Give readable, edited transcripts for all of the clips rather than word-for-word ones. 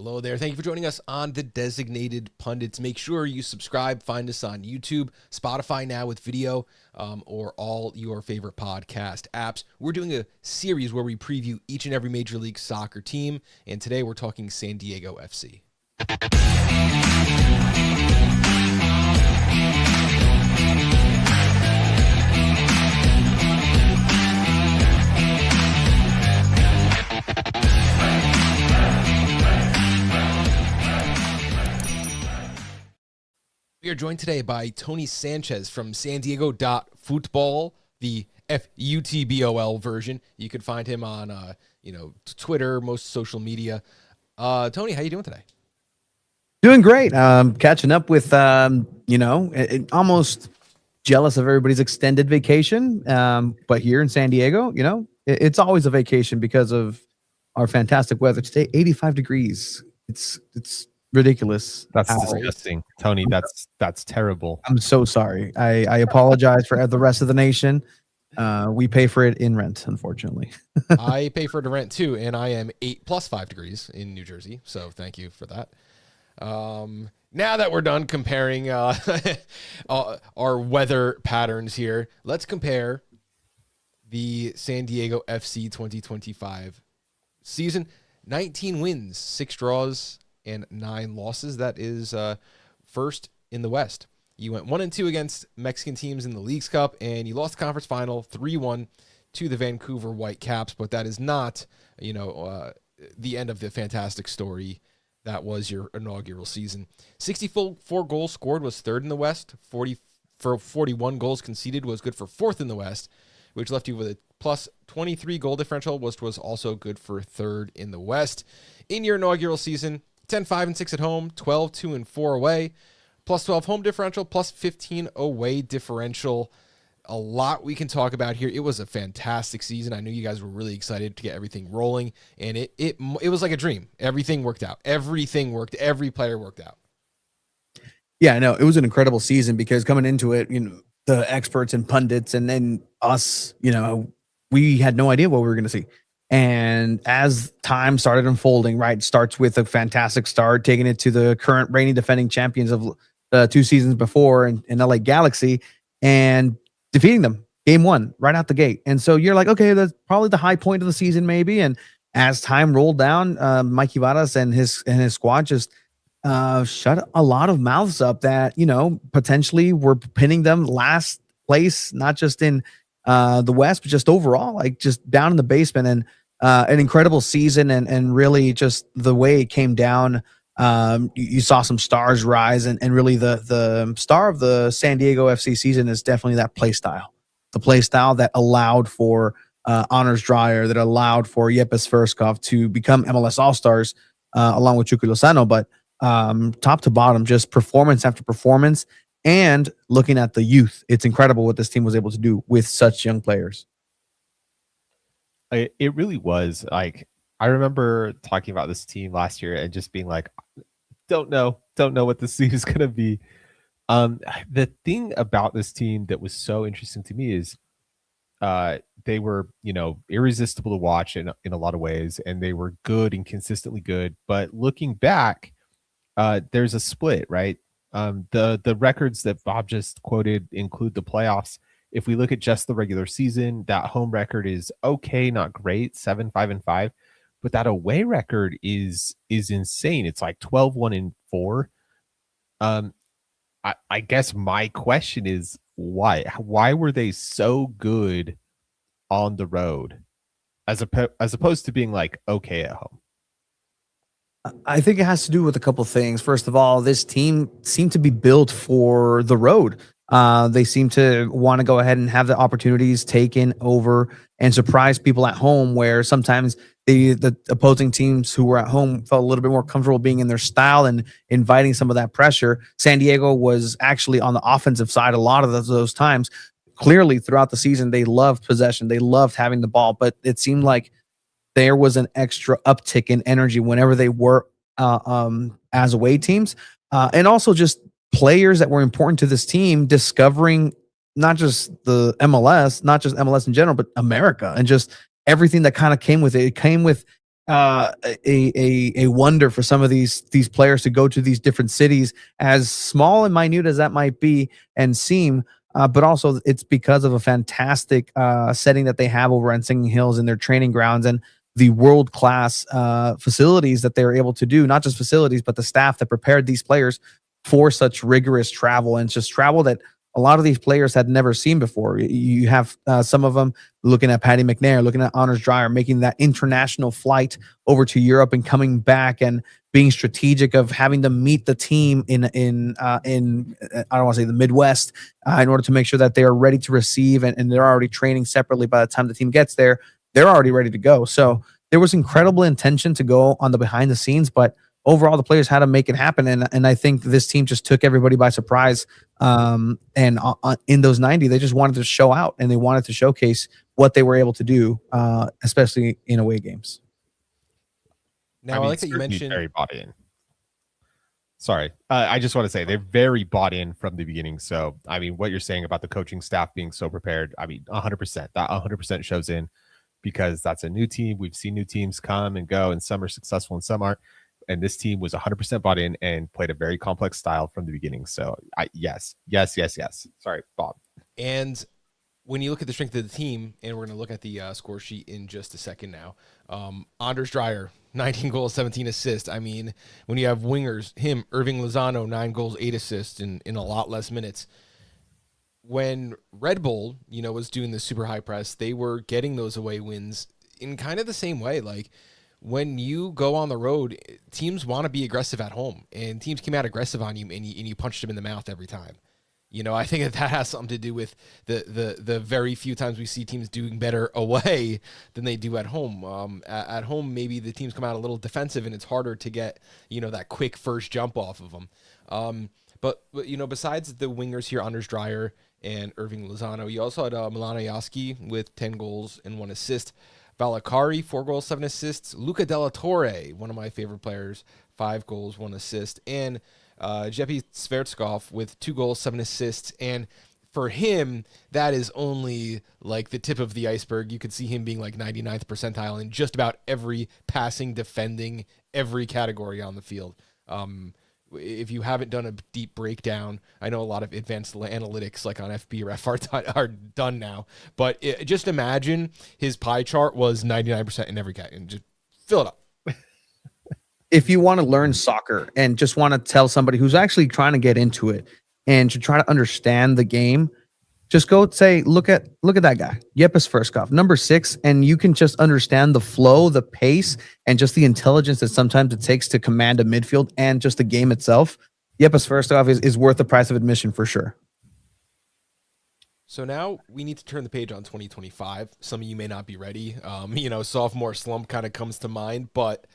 Hello there. Thank you for joining us on the Designated Pundits. Make sure you subscribe. Find us on YouTube, Spotify now with video, or all your favorite podcast apps. We're doing a series where we preview each and every Major League Soccer team, and today we're talking San Diego FC. We are joined today by Tony Sanchez from SanDiego.Futbol, the FUTBOL version. You could find him on, Twitter, most social media. Tony, how you doing today? Doing great. Catching up with, almost jealous of everybody's extended vacation. But here in San Diego, it's always a vacation because of our fantastic weather. Today, 85 degrees. It's ridiculous. That's disgusting, Tony. That's terrible. I'm so sorry. I apologize for the rest of the nation. We pay for it in rent, unfortunately. I pay for it in rent too, and I am 8 plus 5 degrees in New Jersey. So thank you for that. Now that we're done comparing our weather patterns here, let's compare the San Diego FC 2025 season. 19 wins, 6 draws, and 9 losses. That is first in the West. You went 1-2 against Mexican teams in the Leagues Cup, and you lost the conference final 3-1 to the Vancouver Whitecaps. But that is not, the end of the fantastic story that was your inaugural season. 64 goals scored was third in the West. 41 goals conceded was good for fourth in the West, which left you with a plus 23 goal differential, which was also good for third in the West. In your inaugural season, 10-5-6 at home, 12-2-4 away, plus 12 home differential, plus 15 away differential. A lot we can talk about here. It was a fantastic season. I knew you guys were really excited to get everything rolling, and it was like a dream. Everything worked out. Everything worked. Every player worked out. Yeah, no, it was an incredible season because coming into it, the experts and pundits and then us, we had no idea what we were going to see. And as time started unfolding, right, starts with a fantastic start, taking it to the current reigning defending champions of 2 seasons before in LA Galaxy and defeating them game 1 right out the gate. And so you're like, okay, that's probably the high point of the season maybe. And as time rolled down, Mikey Varas and his squad just shut a lot of mouths up that, potentially were pinning them last place, not just in the West, but just overall, like just down in the basement. And an incredible season and really just the way it came down. You saw some stars rise and really the star of the San Diego FC season is definitely that play style. The play style that allowed for Honors Dreyer, that allowed for Yepes Verskov to become MLS All-Stars along with Chucky Lozano. But top to bottom, just performance after performance and looking at the youth. It's incredible what this team was able to do with such young players. It really was. Like, I remember talking about this team last year and just being like, don't know what this team is going to be. The thing about this team that was so interesting to me is they were, irresistible to watch in a lot of ways, and they were good and consistently good. But looking back, there's a split, right? The records that Bob just quoted include the playoffs. If we look at just the regular season, that home record is okay, not great, 7-5-5, but that away record is insane. It's like 12-1-4. I guess my question is why? Why were they so good on the road as opposed to being like okay at home? I think it has to do with a couple things. First of all, this team seemed to be built for the road. They seem to want to go ahead and have the opportunities taken over and surprise people at home, where sometimes the opposing teams who were at home felt a little bit more comfortable being in their style and inviting some of that pressure. San Diego was actually on the offensive side a lot of those times. Clearly, throughout the season, they loved possession. They loved having the ball, but it seemed like there was an extra uptick in energy whenever they were as away teams. And also just players that were important to this team discovering not just the MLS, not just MLS in general, but America and just everything that kind of came with it. It came with a wonder for some of these players to go to these different cities, as small and minute as that might be and seem. But also, it's because of a fantastic setting that they have over on Singing Hills in their training grounds, and the world class facilities that they're able to do. Not just facilities, but the staff that prepared these players for such rigorous travel, and just travel that a lot of these players had never seen before. You have some of them looking at Paddy McNair, looking at Anders Dreyer, making that international flight over to Europe and coming back and being strategic of having to meet the team in I don't want to say the Midwest in order to make sure that they are ready to receive, and they're already training separately by the time the team gets there. They're already ready to go. So there was incredible intention to go on the behind the scenes, but overall the players had to make it happen. And I think this team just took everybody by surprise. And in those 90, they just wanted to show out, and they wanted to showcase what they were able to do, especially in away games. Now, I like that you mentioned very bought in. Sorry, I just want to say they're very bought in from the beginning. So, I mean, what you're saying about the coaching staff being so prepared, I mean, 100%. That 100% shows in, because that's a new team. We've seen new teams come and go, and some are successful and some aren't. And this team was 100% bought in and played a very complex style from the beginning. So, yes. Sorry, Bob. And when you look at the strength of the team, and we're going to look at the score sheet in just a second now, Anders Dreyer, 19 goals, 17 assists. I mean, when you have wingers, him, Irving Lozano, 9 goals, 8 assists in a lot less minutes. When Red Bull, was doing the super high press, they were getting those away wins in kind of the same way. Like, when you go on the road, teams want to be aggressive at home, and teams came out aggressive on you, and you punched them in the mouth every time. I think that has something to do with the very few times we see teams doing better away than they do at home. At home, maybe the teams come out a little defensive, and it's harder to get, that quick first jump off of them. But besides the wingers here, Anders Dreyer and Irving Lozano, you also had Milano Yaski with 10 goals and 1 assist. Valakari, 4 goals, 7 assists. Luca Della Torre, one of my favorite players, 5 goals, 1 assist. And Jeppe Svertskov with 2 goals, 7 assists. And for him, that is only like the tip of the iceberg. You could see him being like 99th percentile in just about every passing, defending, every category on the field. If you haven't done a deep breakdown, I know a lot of advanced analytics like on FBref are done now, but just imagine his pie chart was 99% in every category, and just fill it up. If you want to learn soccer and just want to tell somebody who's actually trying to get into it and to try to understand the game, just go say, look at that guy, Jeppe Svertskov, number 6, and you can just understand the flow, the pace, and just the intelligence that sometimes it takes to command a midfield and just the game itself. Jeppe Svertskov is worth the price of admission for sure. So now we need to turn the page on 2025. Some of you may not be ready. Sophomore slump kind of comes to mind, but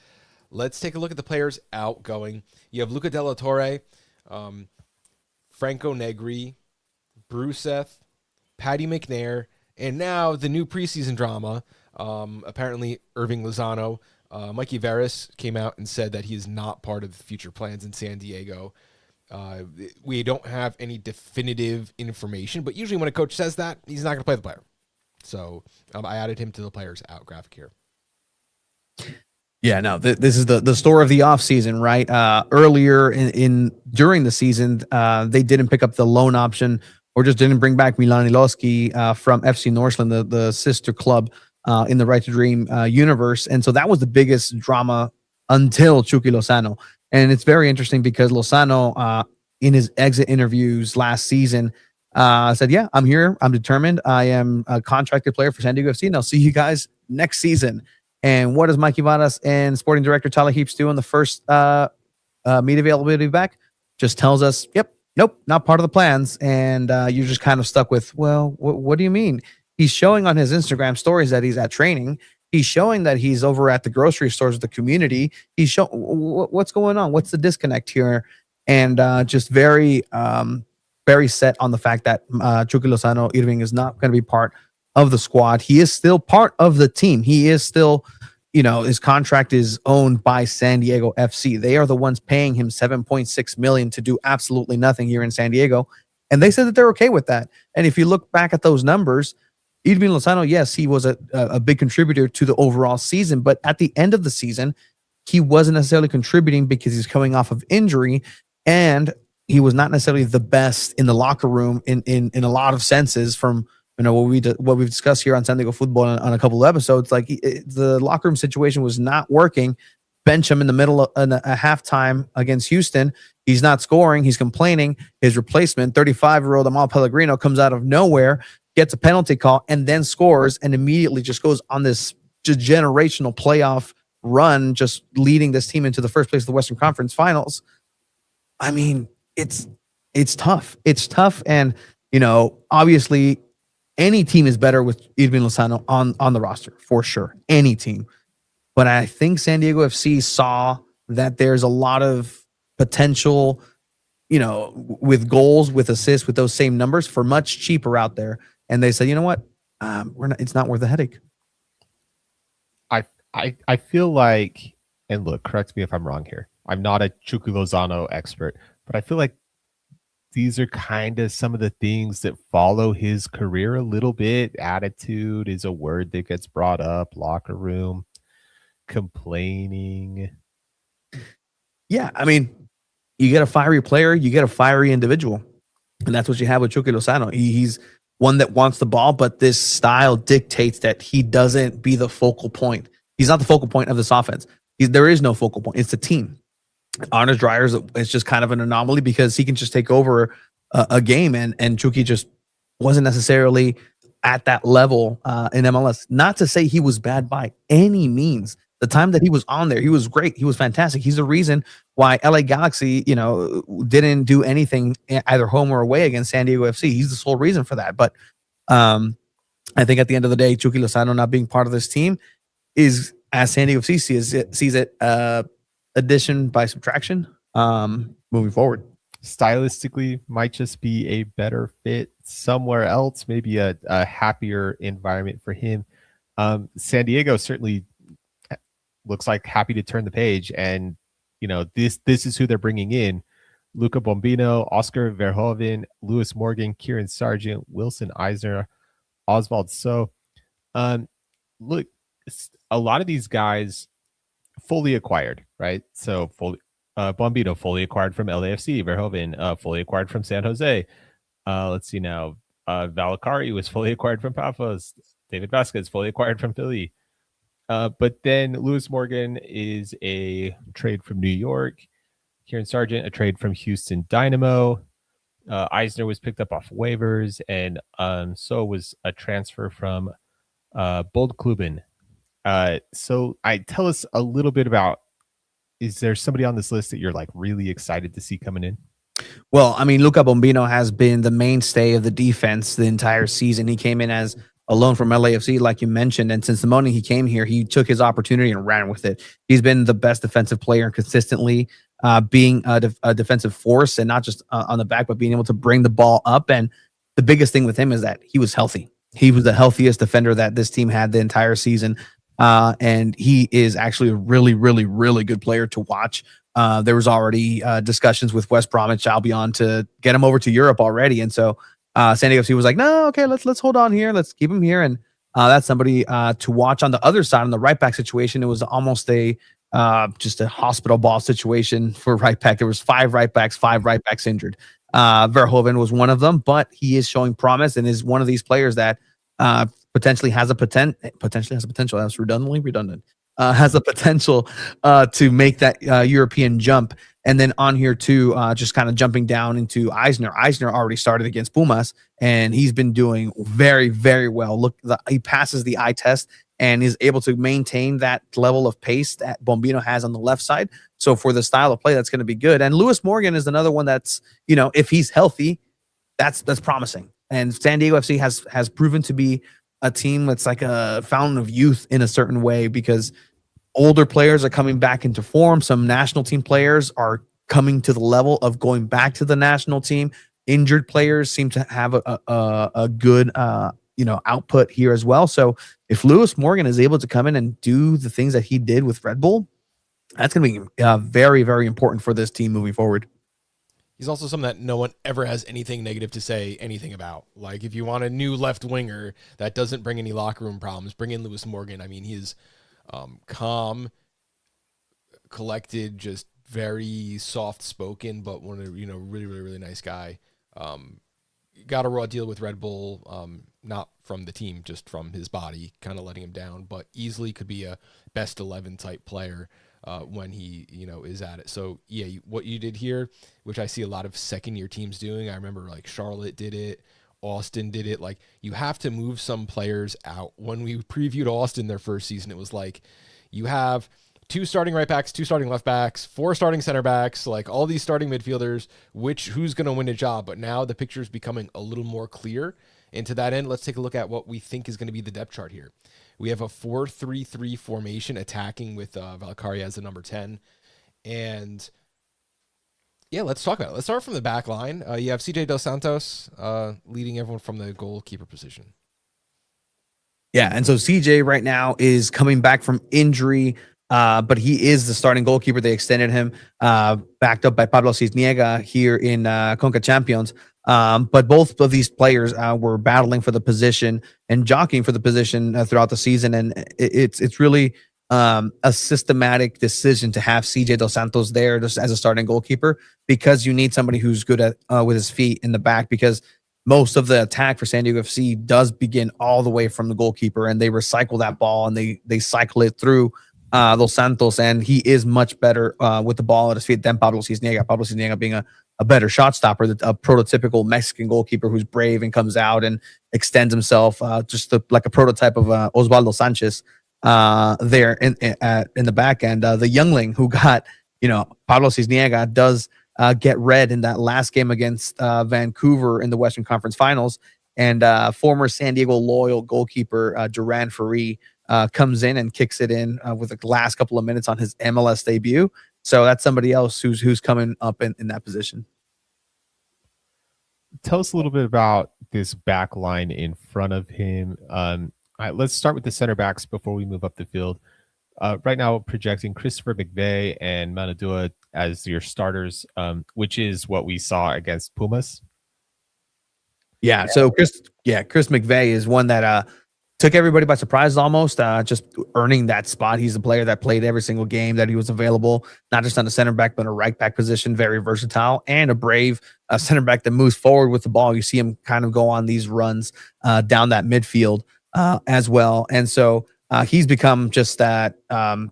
let's take a look at the players outgoing. You have Luca Della Torre, Franco Negri, Bruseth, Paddy McNair, and now the new preseason drama. Apparently, Irving Lozano. Mikey Veras came out and said that he is not part of the future plans in San Diego. We don't have any definitive information, but usually when a coach says that, he's not going to play the player. So I added him to the players out graphic here. Yeah, no, this is the story of the offseason, right? Earlier during the season, they didn't pick up the loan option, or just didn't bring back Milan Iloski from FC Northland, the sister club in the Right to Dream universe. And so that was the biggest drama until Chucky Lozano. And it's very interesting because Lozano, in his exit interviews last season, said, yeah, I'm here. I'm determined. I am a contracted player for San Diego FC, and I'll see you guys next season. And what does Mikey Varas and sporting director Tyler Heaps do in the first media availability back? Just tells us, yep, nope, not part of the plans. And you're just kind of stuck with, well, what do you mean? He's showing on his Instagram stories that he's at training. He's showing that he's over at the grocery stores with the community. He's showing what's going on. What's the disconnect here? And just very, very set on the fact that Chucky Lozano Irving is not going to be part of the squad. He is still part of the team. He is still, his contract is owned by San Diego FC. They are the ones paying him $7.6 million to do absolutely nothing here in San Diego. And they said that they're okay with that. And if you look back at those numbers, Edwin Lozano, yes, he was a big contributor to the overall season, but at the end of the season, he wasn't necessarily contributing because he's coming off of injury, and he was not necessarily the best in the locker room in a lot of senses. From what we've discussed here on SanDiego.Futbol on a couple of episodes, like the locker room situation was not working. Bench him in the middle of a halftime against Houston. He's not scoring. He's complaining. His replacement, 35-year-old Amal Pellegrino, comes out of nowhere, gets a penalty call, and then scores, and immediately just goes on this just generational playoff run, just leading this team into the first place of the Western Conference Finals. I mean, it's tough. It's tough, and obviously, any team is better with Edwin Lozano on the roster for sure. Any team. But I think San Diego FC saw that there's a lot of potential, with goals, with assists, with those same numbers for much cheaper out there. And they said, you know what? It's not worth the headache. I feel like, and look, correct me if I'm wrong here. I'm not a Chucky Lozano expert, but I feel like these are kind of some of the things that follow his career a little bit. Attitude is a word that gets brought up, locker room. Complaining. Yeah, I mean, you get a fiery player, you get a fiery individual, and that's what you have with Chucky Lozano. He's one that wants the ball, but this style dictates that he doesn't be the focal point. He's not the focal point of this offense. There is no focal point. It's a team. Anders Dreyer is just kind of an anomaly because he can just take over a game, and Chucky just wasn't necessarily at that level in MLS. Not to say he was bad by any means. The time that he was on there, he was great. He was fantastic. He's the reason why LA Galaxy, didn't do anything either home or away against San Diego FC. He's the sole reason for that. But I think at the end of the day, Chucky Lozano not being part of this team is, as San Diego FC sees it, addition by subtraction moving forward. Stylistically, might just be a better fit somewhere else, maybe a happier environment for him. San Diego certainly looks like happy to turn the page, and this is who they're bringing in: Luca Bombino, Oscar Verhoeven, Lewis Morgan, Kieran Sargent, Wilson Eisner, Oswald. So look, a lot of these guys fully acquired, right? So Bombino fully acquired from LAFC, Verhoeven fully acquired from San Jose. Let's see now, Valakari was fully acquired from Pafos, David Vasquez fully acquired from Philly. But then Lewis Morgan is a trade from New York. Kieran Sargent, a trade from Houston Dynamo. Eisner was picked up off waivers, and so was a transfer from Boldklubben. So tell us a little bit about, is there somebody on this list that you're like really excited to see coming in? Well, I mean, Luca Bombino has been the mainstay of the defense the entire season. He came in as a loan from LAFC, like you mentioned, and since the moment he came here, he took his opportunity and ran with it. He's been the best defensive player, consistently being a defensive force, and not just on the back, but being able to bring the ball up. And the biggest thing with him is that he was healthy. He was the healthiest defender that this team had the entire season. And he is actually a really, really, really good player to watch. There was already discussions with West Bromwich Albion to get him over to Europe already. And so San Diego FC was like, no, okay, let's hold on here. Let's keep him here. And that's somebody to watch. On the other side, on the right back situation, it was almost just a hospital ball situation for right back. There was 5 right backs injured. Verhoeven was one of them, but he is showing promise and is one of these players that potentially has a potential. That's redundant. Has the potential to make that European jump. And then on here too, just kind of jumping down into Eisner. Eisner already started against Pumas, and he's been doing very, very well. Look, he passes the eye test and is able to maintain that level of pace that Bombino has on the left side. So for the style of play, that's going to be good. And Lewis Morgan is another one that's, if he's healthy, that's promising. And San Diego FC has proven to be a team that's like a fountain of youth in a certain way, because older players are coming back into form. Some national team players are coming to the level of going back to the national team. Injured players seem to have a good output here as well. So if Lewis Morgan is able to come in and do the things that he did with Red Bull, that's going to be very, very important for this team moving forward. He's also someone that no one ever has anything negative to say anything about. Like, if you want a new left winger that doesn't bring any locker room problems, bring in Lewis Morgan. I mean, he's calm, collected, just very soft spoken, but one of really, really, really nice guy. Got a raw deal with Red Bull, not from the team, just from his body, kind of letting him down, but easily could be a best 11 type player when he, is at it. So yeah, what you did here, which I see a lot of second year teams doing. I remember like Charlotte did it. Austin did it. Like, you have to move some players out. When we previewed Austin their first season, it was like, you have 2 starting right backs, 2 starting left backs, 4 starting center backs, like all these starting midfielders, who's going to win a job. But now the picture is becoming a little more clear. And to that end, let's take a look at what we think is going to be the depth chart here. We have a 4-3-3 formation attacking with Valkyrie as the number 10. And yeah, let's talk about it. Let's start from the back line. You have CJ Dos Santos leading everyone from the goalkeeper position. Yeah, and so CJ right now is coming back from injury, but he is the starting goalkeeper. They extended him, backed up by Pablo Cisniega here in Conca Champions. But both of these players were battling for the position and jockeying for the position throughout the season, and it's really a systematic decision to have CJ Dos Santos there just as a starting goalkeeper, because you need somebody who's good at with his feet in the back, because most of the attack for San Diego FC does begin all the way from the goalkeeper, and they recycle that ball and they cycle it through Dos Santos, and he is much better with the ball at his feet than Pablo Cisniega. Pablo Cisniega being a better shot stopper, a prototypical Mexican goalkeeper who's brave and comes out and extends himself, like a prototype of Osvaldo Sanchez there in the back end. The youngling who got, Pablo Cisniega does get red in that last game against Vancouver in the Western Conference Finals, and former San Diego loyal goalkeeper Duran Ferri comes in and kicks it in with the last couple of minutes on his MLS debut. So that's somebody else who's coming up in that position. Tell us a little bit about this back line in front of him. All right, let's start with the center backs before we move up the field. Right now, projecting Christopher McVeigh and Manadua as your starters, which is what we saw against Pumas. Yeah, so Chris McVeigh is one that took everybody by surprise almost, just earning that spot. He's a player that played every single game that he was available, not just on the center back, but a right back position, very versatile, and a brave center back that moves forward with the ball. You see him kind of go on these runs down that midfield as well. And so he's become just that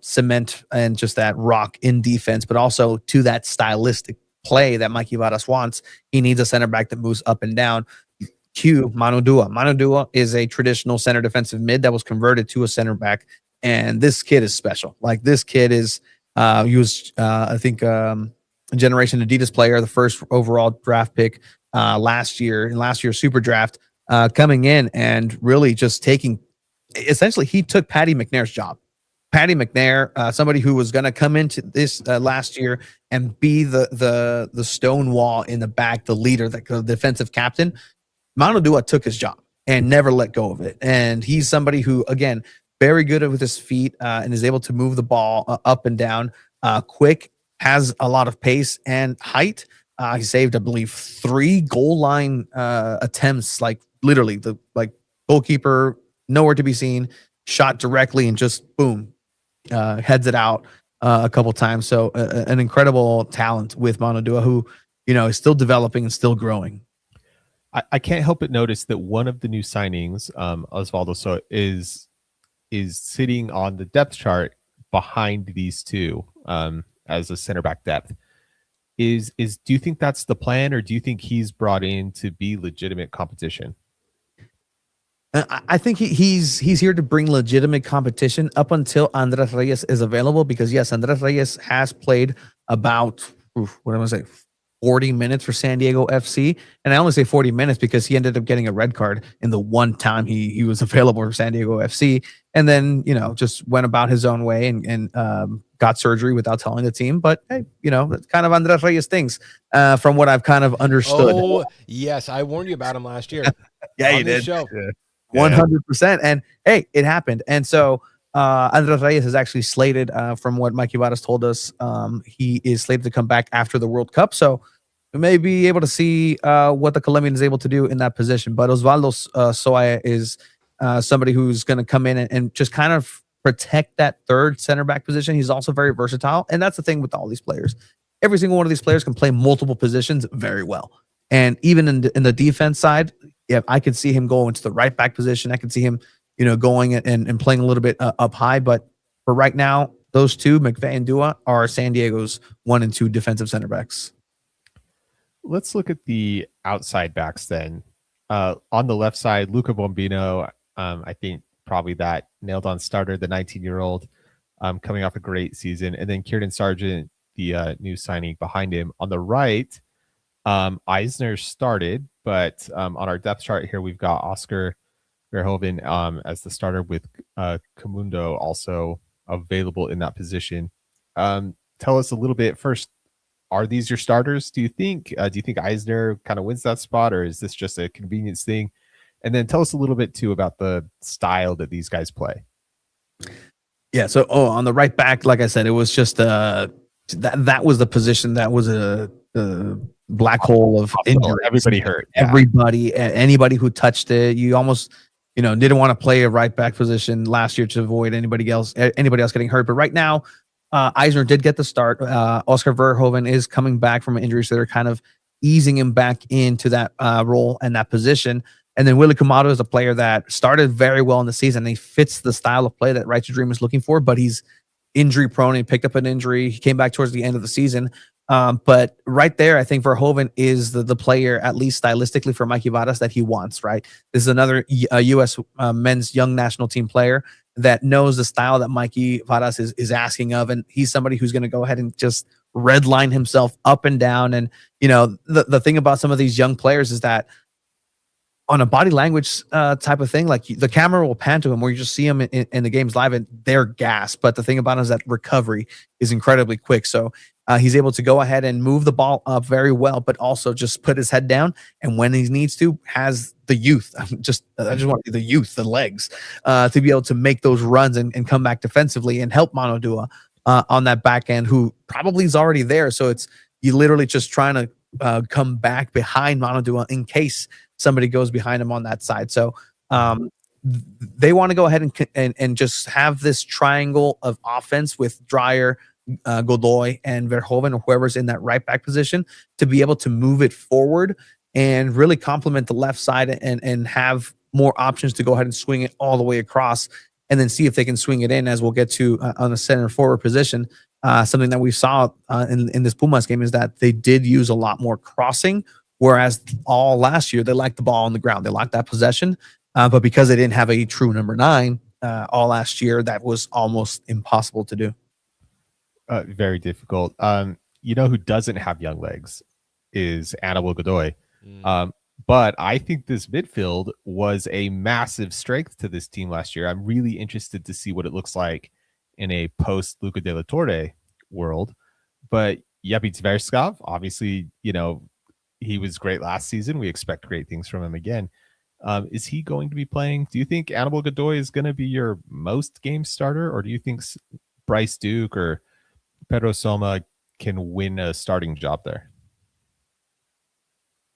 cement and just that rock in defense, but also to that stylistic play that Mikey Varas wants. He needs a center back that moves up and down. Q Manudua. Manudua is a traditional center defensive mid that was converted to a center back, and this kid is special. Like, this kid is he was I think a Generation Adidas player, the first overall draft pick last year's super draft, coming in and really just taking, essentially he took Patty McNair's job. Patty McNair, somebody who was going to come into this last year and be the stone wall in the back, the leader, the defensive captain. Manudua took his job and never let go of it. And he's somebody who, again, very good with his feet and is able to move the ball up and down, quick, has a lot of pace and height. He saved, I believe, 3 goal line attempts, like literally the goalkeeper nowhere to be seen, shot directly and just boom, heads it out a couple times. So an incredible talent with Manudua, who is still developing and still growing. I can't help but notice that one of the new signings, Osvaldo, is sitting on the depth chart behind these two as a center back depth. Do you think that's the plan, or do you think he's brought in to be legitimate competition? I think he's here to bring legitimate competition up until Andres Reyes is available, because yes, Andres Reyes has played about 40 minutes for San Diego FC. And I only say 40 minutes because he ended up getting a red card in the one time he was available for San Diego FC. And then, just went about his own way and got surgery without telling the team. But hey, that's kind of Andres Reyes things from what I've kind of understood. Oh, yes. I warned you about him last year. Yeah, you did. Show. Yeah. 100%. And hey, it happened. And so Andres Reyes is actually slated, from what Mikey Varas told us, he is slated to come back after the World Cup. So we may be able to see what the Colombian is able to do in that position. But Osvaldo Soaya is somebody who's going to come in and just kind of protect that third center back position. He's also very versatile. And that's the thing with all these players. Every single one of these players can play multiple positions very well. And even in the defense side, yeah, I could see him going to the right back position. I could see him, going and playing a little bit up high. But for right now, those two, McVeigh and Dua, are San Diego's 1 and 2 defensive center backs. Let's look at the outside backs then. On the left side, Luca Bombino, I think probably that nailed-on starter, the 19-year-old, coming off a great season. And then Kieran Sargent, the new signing behind him. On the right, Eisner started, but on our depth chart here, we've got Oscar Verhoeven as the starter with Camundo also available in that position. Tell us a little bit first. Are these your starters? Do you think Eisner kind of wins that spot, or is this just a convenience thing? And then tell us a little bit too about the style that these guys play. Yeah. So, on the right back, like I said, it was just that was the position that was a black hole of injury. Everybody hurt. Everybody, anybody who touched it, you almost, didn't want to play a right back position last year to avoid anybody else getting hurt. But right now, Eisner did get the start. Oscar Verhoeven is coming back from an injury, so they're kind of easing him back into that role and that position. And then Willy Camado is a player that started very well in the season. He fits the style of play that Right to Dream is looking for, but he's injury prone. He picked up an injury. He came back towards the end of the season. But right there, I think Verhoeven is the player, at least stylistically, for Mikey Varas that he wants, right? This is another U.S. Men's young national team player that knows the style that Mikey Varas is asking of. And he's somebody who's going to go ahead and just redline himself up and down. And, the thing about some of these young players is that on a body language type of thing, like the camera will pan to him where you just see him in the games live and they're gassed. But the thing about it is that recovery is incredibly quick. So he's able to go ahead and move the ball up very well, but also just put his head down. And when he needs to, has the youth, I just want the youth, the legs to be able to make those runs and come back defensively and help Mano Dua on that back end, who probably is already there. So it's you literally just trying to come back behind Mano Dua in case somebody goes behind him on that side. So they want to go ahead and just have this triangle of offense with Dreyer, Godoy, and Verhoeven, or whoever's in that right back position, to be able to move it forward and really complement the left side and have more options to go ahead and swing it all the way across, and then see if they can swing it in, as we'll get to on the center forward position. Something that we saw in this Pumas game is that they did use a lot more crossing, whereas all last year they lacked the ball on the ground. They lacked that possession, but because they didn't have a true number 9 all last year, that was almost impossible to do. Very difficult. Who doesn't have young legs is Aníbal Godoy. But I think this midfield was a massive strength to this team last year. I'm really interested to see what it looks like in a post Luca de la Torre world. But Jeppe Tverskov, obviously, he was great last season. We expect great things from him again. Is he going to be playing? Do you think Aníbal Godoy is going to be your most game starter, or do you think Bryce Duke or Pedro Soma can win a starting job there?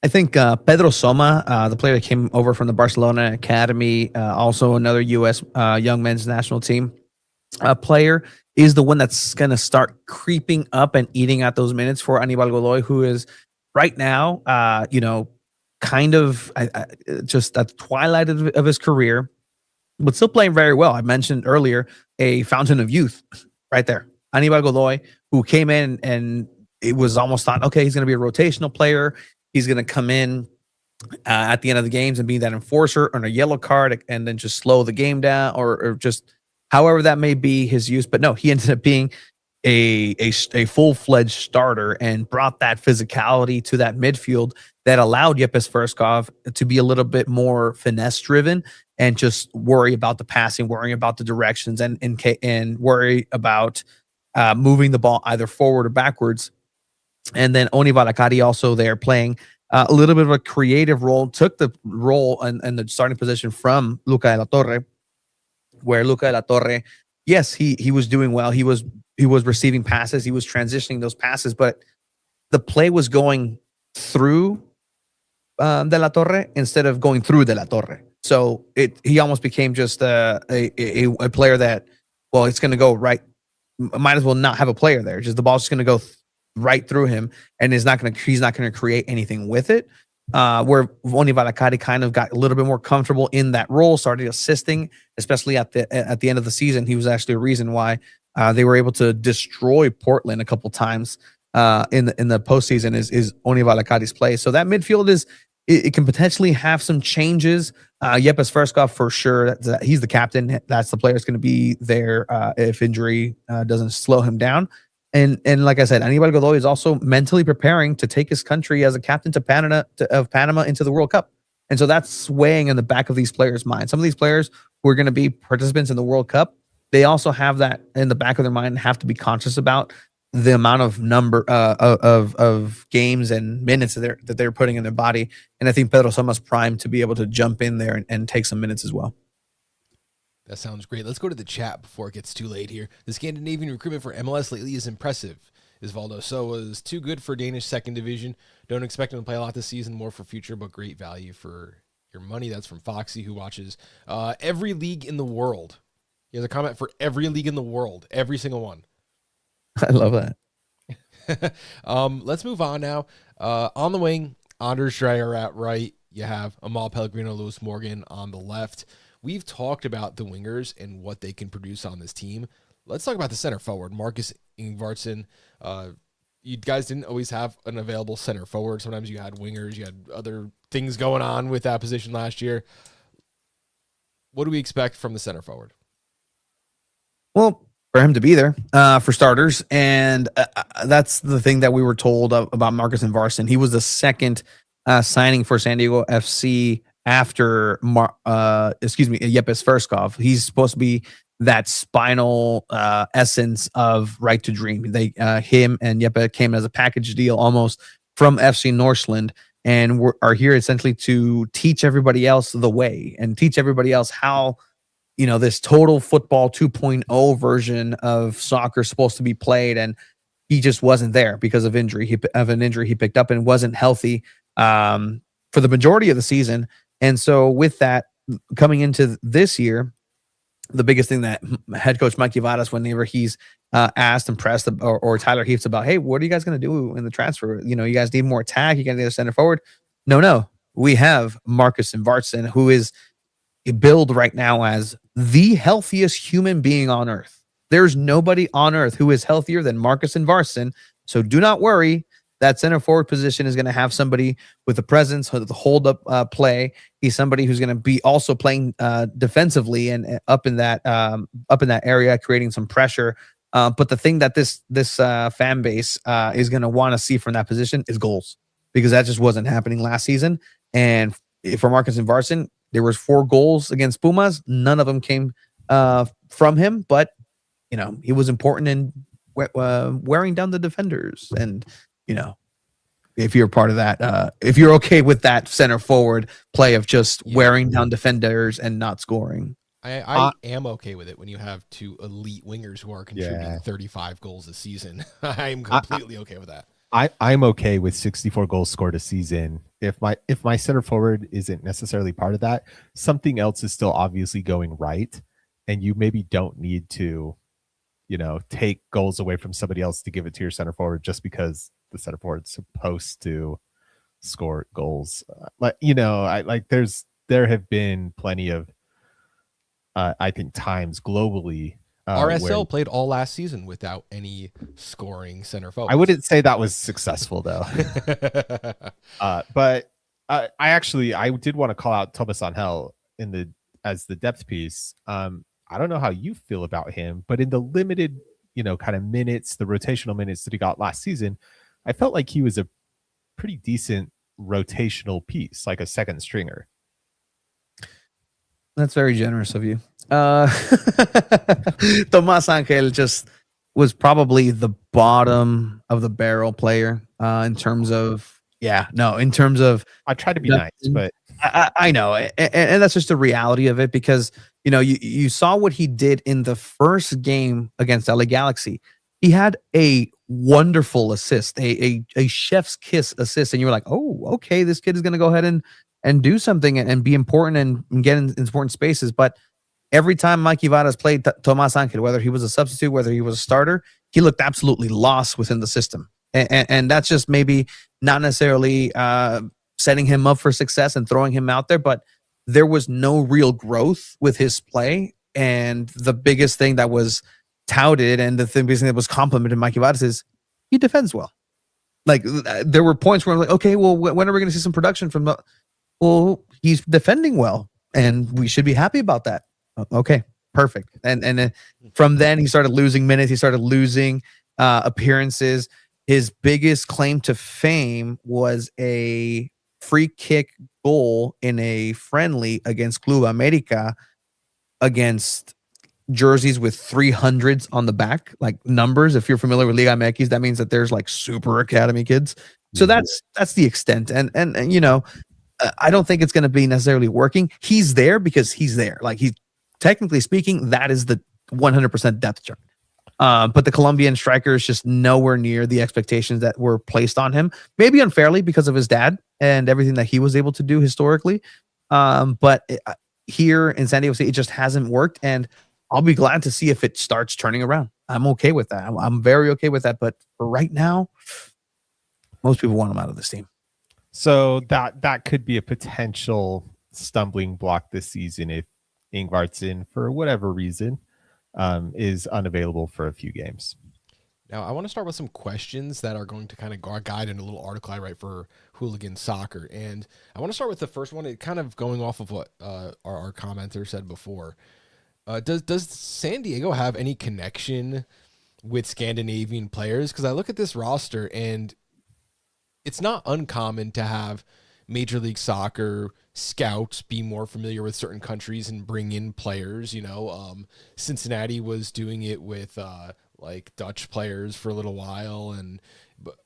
I think Pedro Soma, the player that came over from the Barcelona Academy, also another U.S. Young Men's National Team player, is the one that's going to start creeping up and eating at those minutes for Aníbal Godoy, who is right now, kind of just at the twilight of his career, but still playing very well. I mentioned earlier a fountain of youth right there. Aníbal Godoy, who came in and it was almost thought, okay, he's going to be a rotational player. He's going to come in at the end of the games and be that enforcer on a yellow card and then just slow the game down or just however that may be his use. But no, he ended up being a full-fledged starter and brought that physicality to that midfield that allowed Jeppe Tverskov to be a little bit more finesse-driven and just worry about the passing, worrying about the directions, and worry about moving the ball either forward or backwards. And then Oni Valakari also there playing a little bit of a creative role, took the role and the starting position from Luca de la Torre, where Luca de la Torre, yes, he was doing well. He was receiving passes. He was transitioning those passes, but the play was going through De La Torre instead of going through De La Torre. So he almost became just a player that, well, it's going to go right. Might as well not have a player there. Just the ball's just going to go right through him, and he's not going to create anything with it. Where Oni Valakari kind of got a little bit more comfortable in that role, started assisting, especially at the end of the season. He was actually a reason why they were able to destroy Portland a couple times in the postseason. Is Oni Valakari's play. So that midfield it can potentially have some changes. Yepes Verskov for sure. He's the captain. That's the player that's going to be there if injury doesn't slow him down. And like I said, Aníbal Godoy is also mentally preparing to take his country as a captain of Panama into the World Cup. And so that's swaying in the back of these players' minds. Some of these players who are going to be participants in the World Cup, they also have that in the back of their mind and have to be conscious about the amount of number of games and minutes that they're putting in their body. And I think Pedro Soma's primed to be able to jump in there and take some minutes as well. That sounds great. Let's go to the chat before it gets too late here. The Scandinavian recruitment for MLS lately is impressive. Isvaldo So is too good for Danish second division. Don't expect him to play a lot this season, more for future, but great value for your money. That's from Foxy, who watches every league in the world. He has a comment for every league in the world, every single one. I love that. Let's move on now. On the wing, Anders Dreyer at right. You have Amal Pellegrino, Lewis Morgan on the left. We've talked about the wingers and what they can produce on this team. Let's talk about the center forward, Marcus Ingvarsson. You guys didn't always have an available center forward. Sometimes you had wingers. You had other things going on with that position last year. What do we expect from the center forward? Well, for him to be there for starters. And that's the thing that we were told about Marcus Ingvarsson. He was the second signing for San Diego FC after Yepes Verskov. He's supposed to be that spinal essence of Right to Dream. Him and Yeppe came as a package deal almost from FC Northland, and are here essentially to teach everybody else the way and teach everybody else how, this total football 2.0 version of soccer is supposed to be played. And he just wasn't there because of injury. An injury he picked up and wasn't healthy for the majority of the season. And so with that coming into this year, the biggest thing that head coach Mikey Vadas, whenever he's asked and pressed or Tyler Heaps about, hey, what are you guys going to do in the transfer? You guys need more attack. You got to need a center forward. No. We have Marcus Ingvarsson, who is billed right now as the healthiest human being on earth. There's nobody on earth who is healthier than Marcus Ingvarsson. So do not worry. That center forward position is going to have somebody with a presence, the hold up play. He's somebody who's going to be also playing defensively and up in that area, creating some pressure. But the thing that this fan base is going to want to see from that position is goals, because that just wasn't happening last season. And for Marcus Ingvarsson, there was 4 goals against Pumas. None of them came from him, but he was important in wearing down the defenders. And if you're part of that, if you're okay with that center forward play of just wearing down defenders and not scoring. I am okay with it when you have 2 elite wingers who are contributing 35 goals a season. I'm completely okay with that. I'm okay with 64 goals scored a season. If my center forward isn't necessarily part of that, something else is still obviously going right, and you maybe don't need to, take goals away from somebody else to give it to your center forward just because the center forward's supposed to score goals. There have been plenty of I think times globally. RSL played all last season without any scoring center forward. I wouldn't say that was successful though. But I did want to call out Thomas Angel as the depth piece. I don't know how you feel about him, but in the limited, kind of minutes, the rotational minutes that he got last season, I felt like he was a pretty decent rotational piece, like a second stringer. That's very generous of you. Tomas Angel just was probably the bottom of the barrel player in terms of I tried to be nice, but I know, and that's just the reality of it, because you saw what he did in the first game against LA Galaxy. he had a wonderful assist, a chef's kiss assist, and you were like, oh, okay, this kid is going to go ahead and do something and be important and get in important spaces. But every time Mikey Varas played Tomas Angel, whether he was a substitute, whether he was a starter, he looked absolutely lost within the system. And that's just maybe not necessarily setting him up for success and throwing him out there, but there was no real growth with his play. And the biggest thing that was touted and the biggest thing that was complimented Mikey Varas is he defends well. Like there were points where I'm like, okay, well, when are we going to see some production from the? Well, he's defending well, and we should be happy about that. Okay, perfect. And from then he started losing minutes. He started losing appearances. His biggest claim to fame was a free kick goal in a friendly against Club America against jerseys with 300s on the back, like numbers. If you're familiar with Liga MX, that means that there's like super academy kids. So that's the extent. And you know, I don't think it's going to be necessarily working. He's there because he's there. Like he's technically speaking, that is the 100% depth chart. But the Colombian striker is just nowhere near the expectations that were placed on him. Maybe unfairly because of his dad and everything that he was able to do historically. But here in San Diego State, it just hasn't worked. And I'll be glad to see if it starts turning around. I'm okay with that. I'm very okay with that. But for right now, most people want him out of this team. So that could be a potential stumbling block this season if Ingvartsen, for whatever reason, is unavailable for a few games. Now, I want to start with some questions that are going to kind of guide in a little article I write for Hooligan Soccer. And I want to start with the first one, it kind of going off of what our commenter said before. Does San Diego have any connection with Scandinavian players? Because I look at this roster, and it's not uncommon to have Major League Soccer scouts be more familiar with certain countries and bring in players. You know, Cincinnati was doing it with like Dutch players for a little while, and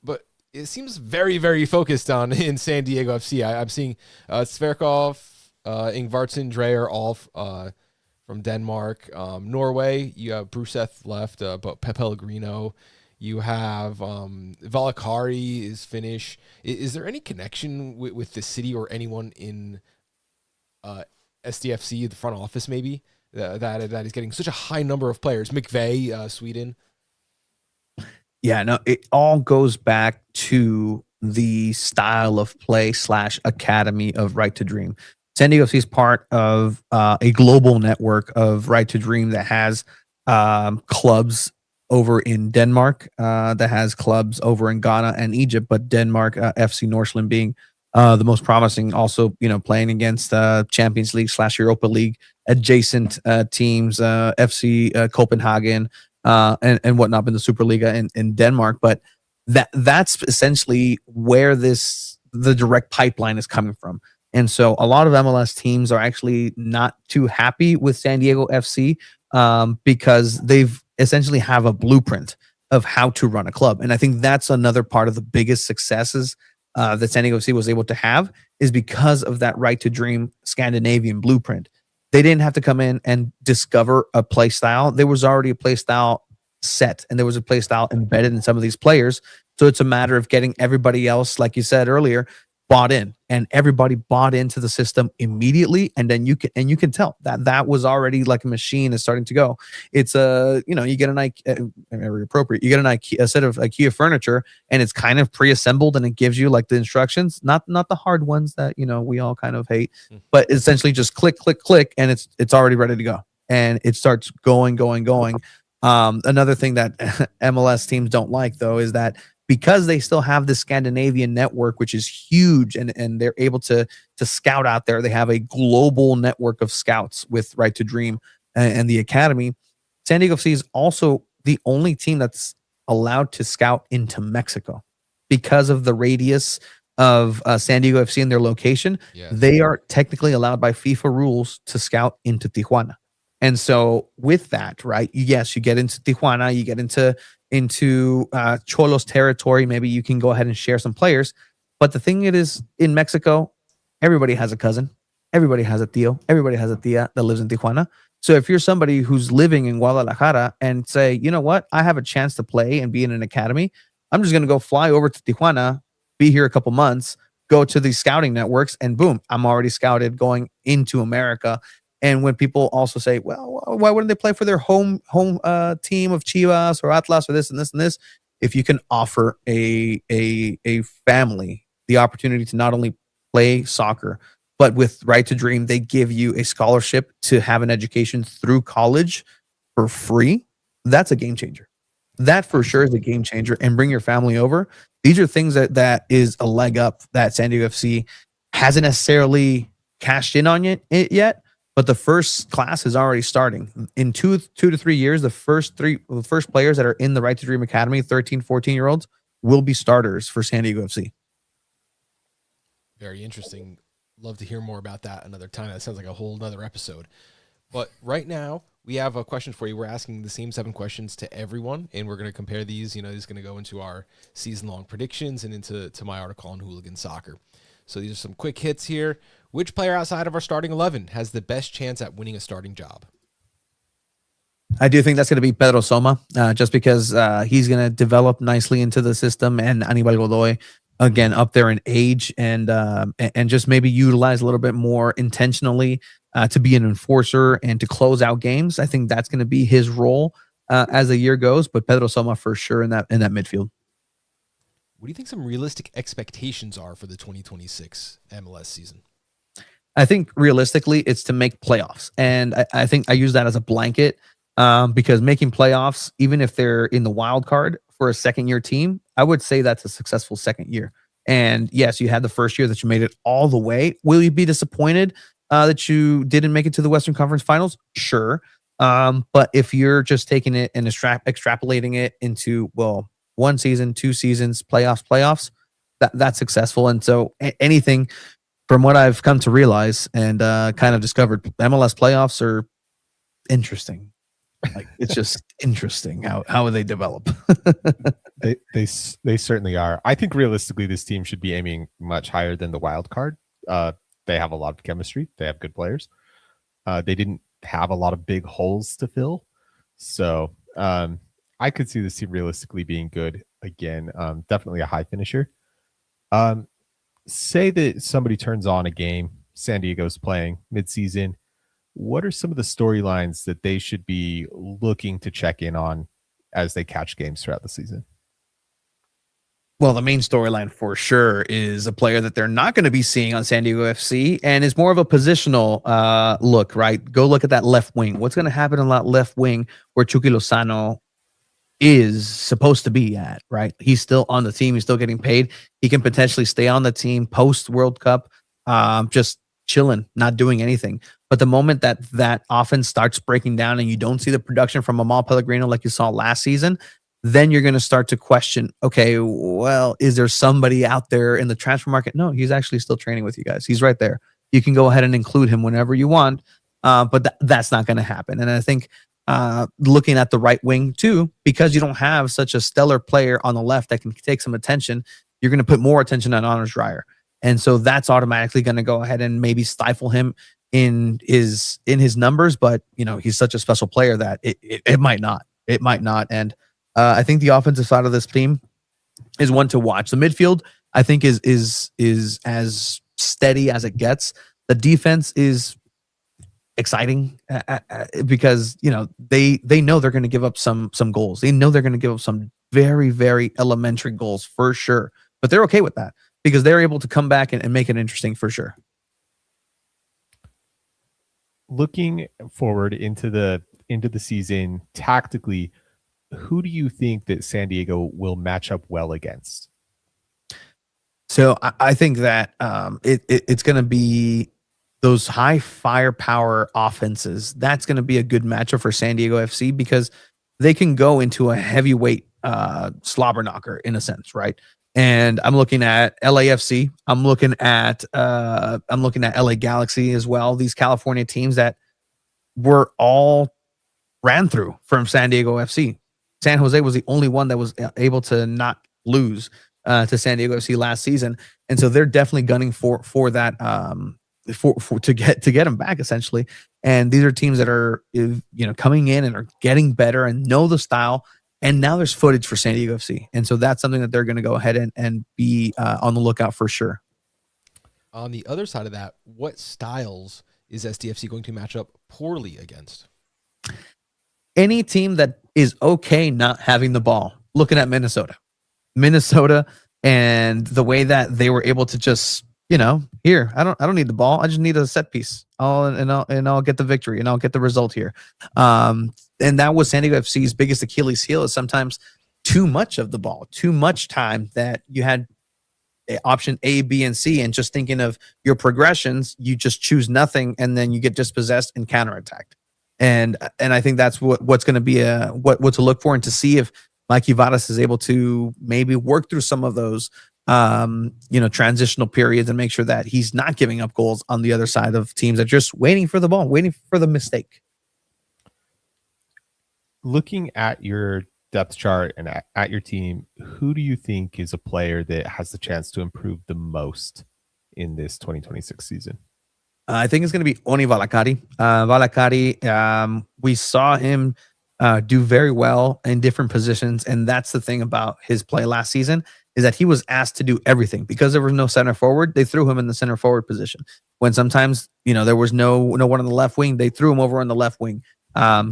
but it seems very, very focused on in San Diego FC. I'm seeing Sverkov, Ingvartsen, Dreyer, all from Denmark. Norway, you have Bruseth left, but Pellegrino. You have Valakari is Finnish. Is there any connection with the city or anyone in SDFC, the front office, maybe that is getting such a high number of players? McVeigh, Sweden. Yeah, no, it all goes back to the style of play / academy of Right to Dream. San Diego FC is part of a global network of Right to Dream that has clubs over in Denmark, that has clubs over in Ghana and Egypt, but Denmark, FC Nordsjælland being the most promising, also, you know, playing against Champions League / Europa League adjacent teams, FC Copenhagen and whatnot in the Superliga in Denmark. But that's essentially where the direct pipeline is coming from. And so a lot of MLS teams are actually not too happy with San Diego FC because they've essentially have a blueprint of how to run a club. And I think that's another part of the biggest successes that San Diego FC was able to have is because of that Right to Dream Scandinavian blueprint. They didn't have to come in and discover a play style. There was already a play style set, and there was a play style embedded in some of these players. So it's a matter of getting everybody else, like you said earlier, bought in, and everybody bought into the system immediately. And then you can tell that was already like a machine is starting to go. It's you get an IKEA, very appropriate. You get a set of IKEA furniture, and it's kind of pre-assembled, and it gives you like the instructions, not the hard ones that, you know, we all kind of hate, but essentially just click, and it's already ready to go, and it starts going. Another thing that MLS teams don't like, though, is that because they still have the Scandinavian network, which is huge, and they're able to scout out there. They have a global network of scouts with Right to Dream and the Academy. San Diego FC is also the only team that's allowed to scout into Mexico because of the radius of San Diego FC and their location. Yeah. They are technically allowed by FIFA rules to scout into Tijuana. And so with that, right, yes, you get into Tijuana, you get into Cholos territory. Maybe you can go ahead and share some players. But the thing it is, in Mexico, everybody has a cousin. Everybody has a tío. Everybody has a tía that lives in Tijuana. So if you're somebody who's living in Guadalajara and say, you know what, I have a chance to play and be in an academy, I'm just going to go fly over to Tijuana, be here a couple months, go to these scouting networks, and boom, I'm already scouted going into America. And when people also say, well, why wouldn't they play for their home team of Chivas or Atlas or this and this and this? If you can offer a family the opportunity to not only play soccer, but with Right to Dream, they give you a scholarship to have an education through college for free. That's a game changer. That for sure is a game changer. And bring your family over. These are things that is a leg up that San Diego FC hasn't necessarily cashed in on yet. But the first class is already starting. In two to 3 years, the first players that are in the Right to Dream Academy, 13, 14-year-olds, will be starters for San Diego FC. Very interesting. Love to hear more about that another time. That sounds like a whole nother episode. But right now, we have a question for you. We're asking the same 7 questions to everyone, and we're going to compare these. This is going to go into our season-long predictions and into my article on hooligan soccer. So these are some quick hits here. Which player outside of our starting 11 has the best chance at winning a starting job? I do think that's going to be Pedro Soma, just because he's going to develop nicely into the system, and Anibal Godoy, again, up there in age, and just maybe utilize a little bit more intentionally to be an enforcer and to close out games. I think that's going to be his role as the year goes. But Pedro Soma for sure in that midfield. What do you think some realistic expectations are for the 2026 MLS season? I think realistically, it's to make playoffs, and I think I use that as a blanket because making playoffs, even if they're in the wild card for a second-year team, I would say that's a successful second year. And yes, you had the first year that you made it all the way. Will you be disappointed that you didn't make it to the Western Conference Finals? Sure. But if you're just taking it and extrapolating it into, well, 1 season, 2 seasons, playoffs, that's successful. And so anything from what I've come to realize and kind of discovered, MLS playoffs are interesting. Like, it's just interesting how they develop. They certainly are. I think realistically, this team should be aiming much higher than the wild card. They have a lot of chemistry. They have good players. They didn't have a lot of big holes to fill. So I could see this team realistically being good again. Definitely a high finisher. Say that somebody turns on a game, San Diego's playing midseason. What are some of the storylines that they should be looking to check in on as they catch games throughout the season? Well, the main storyline for sure is a player that they're not going to be seeing on San Diego FC, and is more of a positional look, right? Go look at that left wing. What's going to happen in that left wing where Chucky Lozano is supposed to be at, right? He's still on the team. He's still getting paid. He can potentially stay on the team post World Cup, just chilling, not doing anything. But the moment that offense starts breaking down and you don't see the production from Amal Pellegrino like you saw last season, then you're going to start to question, okay, well, is there somebody out there in the transfer market? No, he's actually still training with you guys. He's right there. You can go ahead and include him whenever you want, but that's not going to happen. And I think looking at the right wing too, because you don't have such a stellar player on the left that can take some attention, you're going to put more attention on Anders Dreyer. And so that's automatically going to go ahead and maybe stifle him in his numbers. But, he's such a special player that it might not. It might not. And I think the offensive side of this team is one to watch. The midfield, I think, is as steady as it gets. The defense is exciting because they know they're going to give up some goals. They know they're going to give up some very, very elementary goals for sure, but they're okay with that because they're able to come back and make it interesting for sure. Looking forward into the season tactically, who do you think that San Diego will match up well against? So I think that it's going to be those high firepower offenses. That's going to be a good matchup for San Diego FC because they can go into a heavyweight slobber knocker in a sense, right? And I'm looking at LAFC. I'm looking at LA Galaxy as well. These California teams that were all ran through from San Diego FC. San Jose was the only one that was able to not lose to San Diego FC last season, and so they're definitely gunning for that to get them back essentially. And these are teams that are, coming in and are getting better and know the style. And now there's footage for San Diego FC. And so that's something that they're going to go ahead and be on the lookout for sure. On the other side of that, what styles is SDFC going to match up poorly against? Any team that is okay not having the ball. Looking at Minnesota and the way that they were able to just, here, I don't need the ball. I just need a set piece. I'll get the victory and I'll get the result here. And that was San Diego FC's biggest Achilles heel, is sometimes too much of the ball, too much time that you had option A, B, and C, and just thinking of your progressions, you just choose nothing, and then you get dispossessed and counterattacked. And I think that's what's going to be what to look for, and to see if Mikey Vadas is able to maybe work through some of those transitional periods and make sure that he's not giving up goals on the other side of teams that are just waiting for the ball, waiting for the mistake. Looking at your depth chart and at your team, who do you think is a player that has the chance to improve the most in this 2026 season? I think it's going to be Oni Valakari. We saw him do very well in different positions, and that's the thing about his play last season, is that he was asked to do everything. Because there was no center forward, they threw him in the center forward position. When sometimes there was no one on the left wing, they threw him over on the left wing.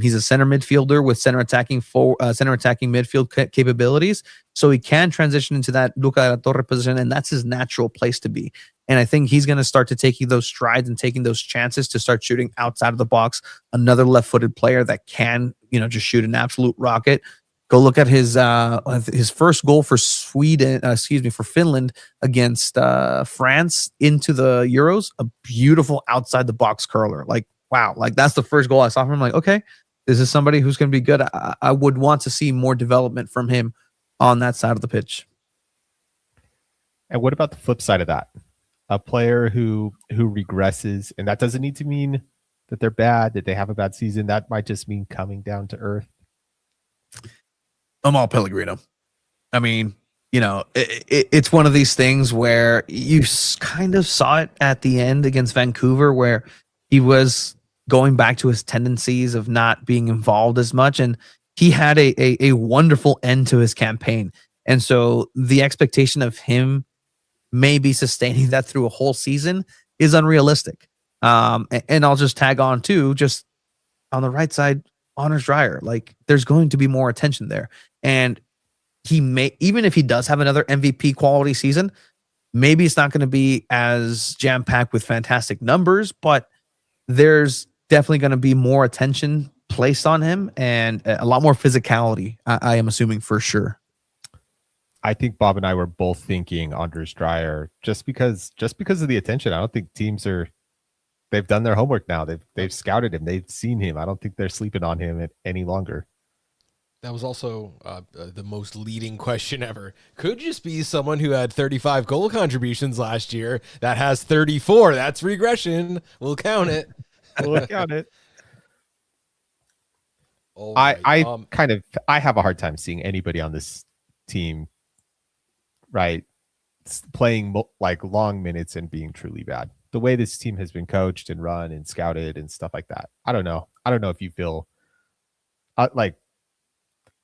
He's a center midfielder with center attacking midfield capabilities, so he can transition into that Luca de la Torre position, and that's his natural place to be. And I think he's going to start to taking those strides and taking those chances to start shooting outside of the box. Another left-footed player that can, just shoot an absolute rocket. Go look at his first goal for Finland against France into the Euros. A beautiful outside the box curler. Like, wow, like that's the first goal I saw from him. Like, okay, this is somebody who's going to be good. I would want to see more development from him on that side of the pitch. And what about the flip side of that? A player who regresses, and that doesn't need to mean that they're bad, that they have a bad season. That might just mean coming down to earth. Amal Pellegrino. I mean, it's one of these things where you kind of saw it at the end against Vancouver, where he was going back to his tendencies of not being involved as much, and he had a wonderful end to his campaign. And so the expectation of him maybe sustaining that through a whole season is unrealistic. And I'll just tag on too, just on the right side, Anders Dreyer. Like, there's going to be more attention there. And he may, even if he does have another MVP quality season, maybe it's not going to be as jam-packed with fantastic numbers, but there's definitely going to be more attention placed on him and a lot more physicality, I am assuming, for sure. I think Bob and I were both thinking Anders Dreyer just because of the attention. I don't think teams they've done their homework now. They've scouted him. They've seen him. I don't think they're sleeping on him any longer. That was also the most leading question ever. Could just be someone who had 35 goal contributions last year that has 34. That's regression. We'll count it. We'll count it. Right. I have a hard time seeing anybody on this team, right, playing like long minutes and being truly bad. The way this team has been coached and run and scouted and stuff like that. I don't know if you feel like,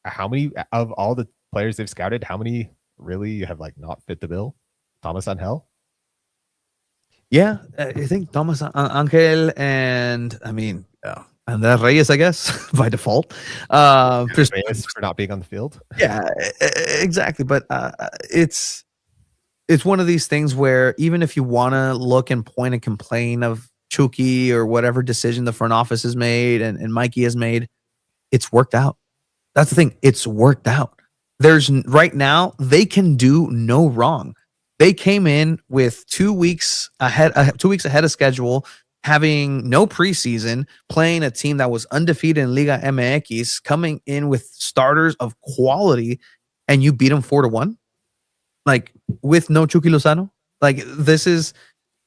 how many of all the players they've scouted, how many really have like not fit the bill? Thomas Angel? Yeah, I think Thomas Angel and Andres Reyes, I guess, by default. Reyes for not being on the field. Yeah, exactly. But it's one of these things where even if you want to look and point and complain of Chucky or whatever decision the front office has made and Mikey has made, it's worked out. That's the thing. It's worked out. There's right now, they can do no wrong. They came in with 2 weeks ahead of schedule, having no preseason, playing a team that was undefeated in Liga MX, coming in with starters of quality, and you beat them 4-1, like with no Chucky Lozano. Like, this is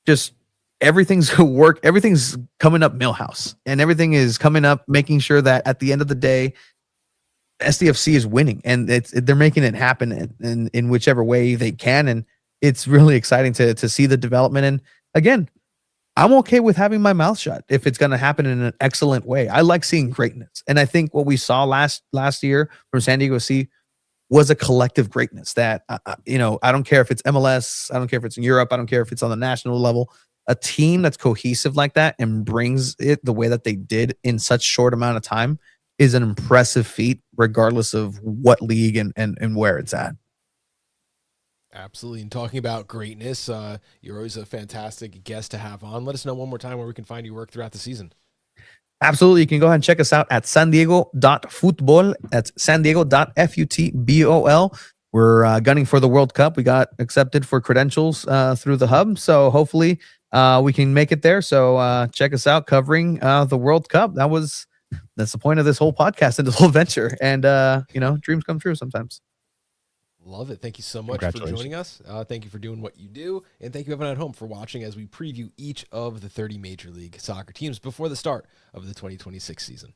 just everything's coming up Millhouse, and everything is coming up, making sure that at the end of the day, SDFC is winning, and they're making it happen in whichever way they can, and it's really exciting to see the development. And again, I'm okay with having my mouth shut if it's going to happen in an excellent way. I like seeing greatness. And I think what we saw last year from San Diego FC was a collective greatness that, I don't care if it's MLS, I don't care if it's in Europe, I don't care if it's on the national level. A team that's cohesive like that and brings it the way that they did in such short amount of time is an impressive feat, regardless of what league and where it's at. Absolutely. And talking about greatness, you're always a fantastic guest to have on. Let us know one more time where we can find your work throughout the season. Absolutely. You can go ahead and check us out at SanDiego.Futbol. That's SanDiego.Futbol. We're gunning for the World Cup. We got accepted for credentials through the hub. So hopefully we can make it there. So check us out covering the World Cup. That's the point of this whole podcast and this whole venture. And, dreams come true sometimes. Love it. Thank you so much for joining us. Thank you for doing what you do. And thank you everyone at home for watching as we preview each of the 30 Major League Soccer teams before the start of the 2026 season.